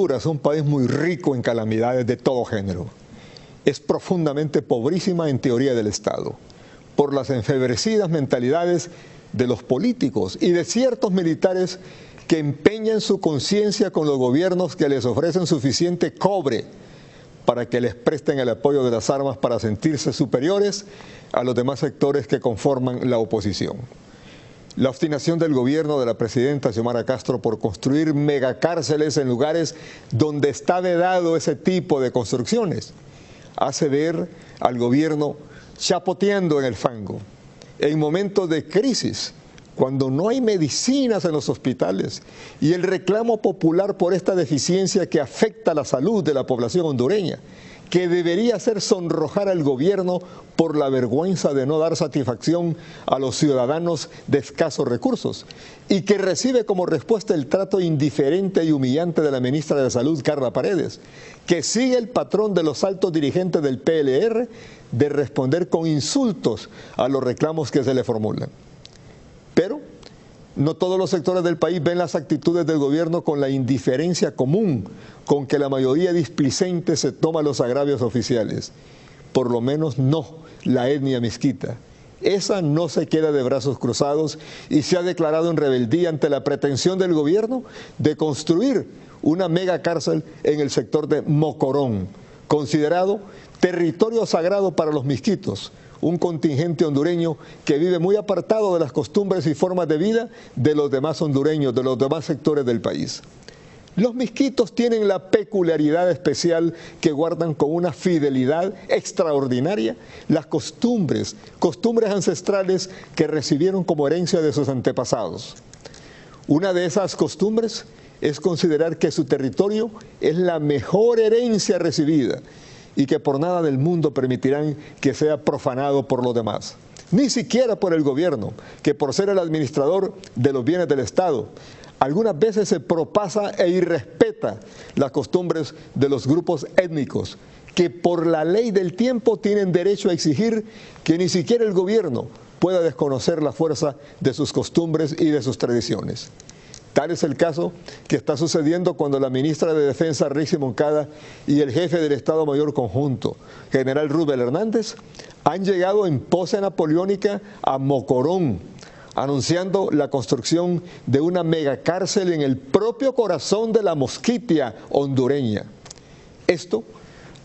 Honduras, un país muy rico en calamidades de todo género, es profundamente pobrísima en teoría del Estado, por las enfebrecidas mentalidades de los políticos y de ciertos militares que empeñan su conciencia con los gobiernos que les ofrecen suficiente cobre para que les presten el apoyo de las armas para sentirse superiores a los demás sectores que conforman la oposición. La obstinación del gobierno de la presidenta Xiomara Castro por construir megacárceles en lugares donde está vedado ese tipo de construcciones hace ver al gobierno chapoteando en el fango. En momentos de crisis, cuando no hay medicinas en los hospitales y el reclamo popular por esta deficiencia que afecta la salud de la población hondureña, que debería hacer sonrojar al gobierno por la vergüenza de no dar satisfacción a los ciudadanos de escasos recursos y que recibe como respuesta el trato indiferente y humillante de la ministra de Salud, Carla Paredes, que sigue el patrón de los altos dirigentes del PLR de responder con insultos a los reclamos que se le formulan. Pero no todos los sectores del país ven las actitudes del gobierno con la indiferencia común con que la mayoría displicente se toma los agravios oficiales. Por lo menos no la etnia misquita. Esa no se queda de brazos cruzados y se ha declarado en rebeldía ante la pretensión del gobierno de construir una mega cárcel en el sector de Mocorón, considerado territorio sagrado para los misquitos, un contingente hondureño que vive muy apartado de las costumbres y formas de vida de los demás hondureños, de los demás sectores del país. Los misquitos tienen la peculiaridad especial que guardan con una fidelidad extraordinaria las costumbres ancestrales que recibieron como herencia de sus antepasados. Una de esas costumbres es considerar que su territorio es la mejor herencia recibida y que por nada del mundo permitirán que sea profanado por los demás. Ni siquiera por el gobierno, que por ser el administrador de los bienes del Estado, algunas veces se propasa e irrespeta las costumbres de los grupos étnicos, que por la ley del tiempo tienen derecho a exigir que ni siquiera el gobierno pueda desconocer la fuerza de sus costumbres y de sus tradiciones. Tal es el caso que está sucediendo cuando la ministra de Defensa, Rixi Moncada, y el jefe del Estado Mayor Conjunto, general Rubel Hernández, han llegado en pose napoleónica a Mocorón, anunciando la construcción de una megacárcel en el propio corazón de la Mosquitia hondureña. Esto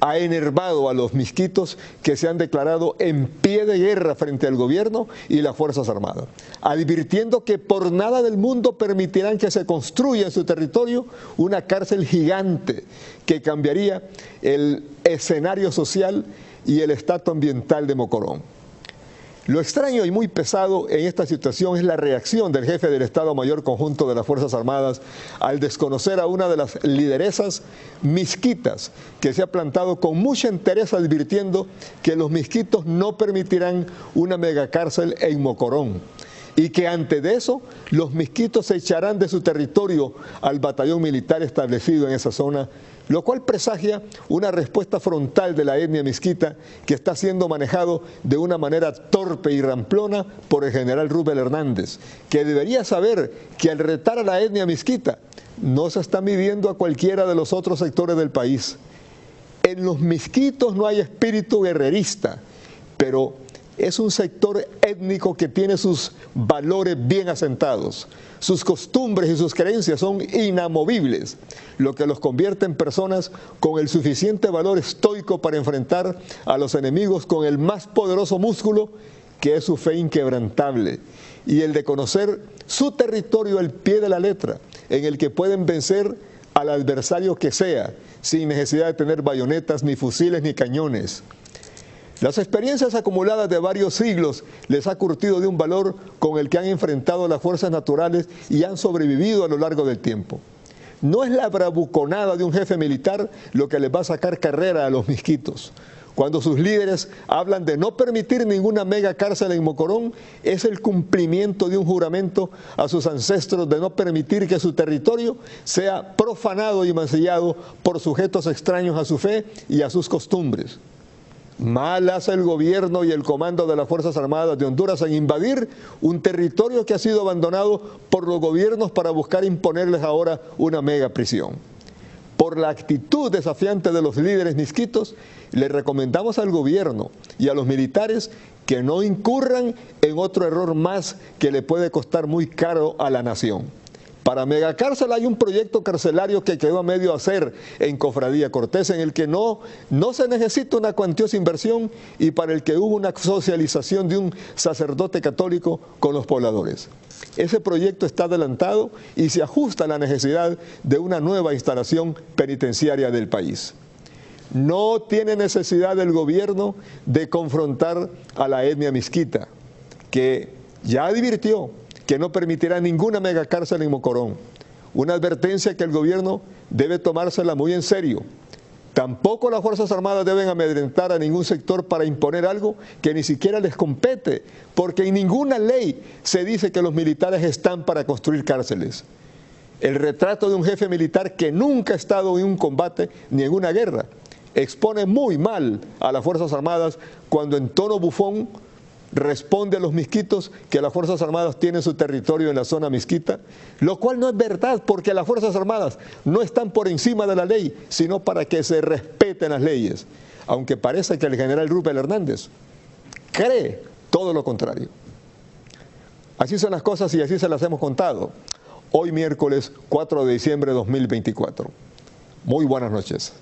ha enervado a los misquitos que se han declarado en pie de guerra frente al gobierno y las Fuerzas Armadas, advirtiendo que por nada del mundo permitirán que se construya en su territorio una cárcel gigante que cambiaría el escenario social y el estatus ambiental de Mocorón. Lo extraño y muy pesado en esta situación es la reacción del jefe del Estado Mayor Conjunto de las Fuerzas Armadas al desconocer a una de las lideresas misquitas que se ha plantado con mucha entereza advirtiendo que los misquitos no permitirán una megacárcel en Mocorón y que antes de eso los misquitos se echarán de su territorio al batallón militar establecido en esa zona, lo cual presagia una respuesta frontal de la etnia misquita que está siendo manejado de una manera torpe y ramplona por el general Rubel Hernández, que debería saber que al retar a la etnia misquita no se está midiendo a cualquiera de los otros sectores del país. En los misquitos no hay espíritu guerrerista, pero es un sector étnico que tiene sus valores bien asentados. Sus costumbres y sus creencias son inamovibles, lo que los convierte en personas con el suficiente valor estoico para enfrentar a los enemigos con el más poderoso músculo, que es su fe inquebrantable, y el de conocer su territorio al pie de la letra, en el que pueden vencer al adversario que sea, sin necesidad de tener bayonetas, ni fusiles, ni cañones. Las experiencias acumuladas de varios siglos les ha curtido de un valor con el que han enfrentado las fuerzas naturales y han sobrevivido a lo largo del tiempo. No es la bravuconada de un jefe militar lo que les va a sacar carrera a los misquitos. Cuando sus líderes hablan de no permitir ninguna mega cárcel en Mocorón, es el cumplimiento de un juramento a sus ancestros de no permitir que su territorio sea profanado y mancillado por sujetos extraños a su fe y a sus costumbres. Mal hace el gobierno y el comando de las Fuerzas Armadas de Honduras en invadir un territorio que ha sido abandonado por los gobiernos para buscar imponerles ahora una mega prisión. por la actitud desafiante de los líderes misquitos, le recomendamos al gobierno y a los militares que no incurran en otro error más que le puede costar muy caro a la nación. Para Megacárcel hay un proyecto carcelario que quedó a medio hacer en Cofradía Cortés, en el que no se necesita una cuantiosa inversión y para el que hubo una socialización de un sacerdote católico con los pobladores. Ese proyecto está adelantado y se ajusta a la necesidad de una nueva instalación penitenciaria del país. No tiene necesidad el gobierno de confrontar a la etnia misquita, que ya advirtió que no permitirá ninguna megacárcel en Mocorón. Una advertencia que el gobierno debe tomársela muy en serio. Tampoco las Fuerzas Armadas deben amedrentar a ningún sector para imponer algo que ni siquiera les compete, porque en ninguna ley se dice que los militares están para construir cárceles. El retrato de un jefe militar que nunca ha estado en un combate ni en una guerra expone muy mal a las Fuerzas Armadas cuando en tono bufón responde a los misquitos que las Fuerzas Armadas tienen su territorio en la zona misquita, lo cual no es verdad, porque las Fuerzas Armadas no están por encima de la ley, sino para que se respeten las leyes, aunque parece que el general Rupert Hernández cree todo lo contrario. Así son las cosas y así se las hemos contado. Hoy miércoles 4 de diciembre de 2024. Muy buenas noches.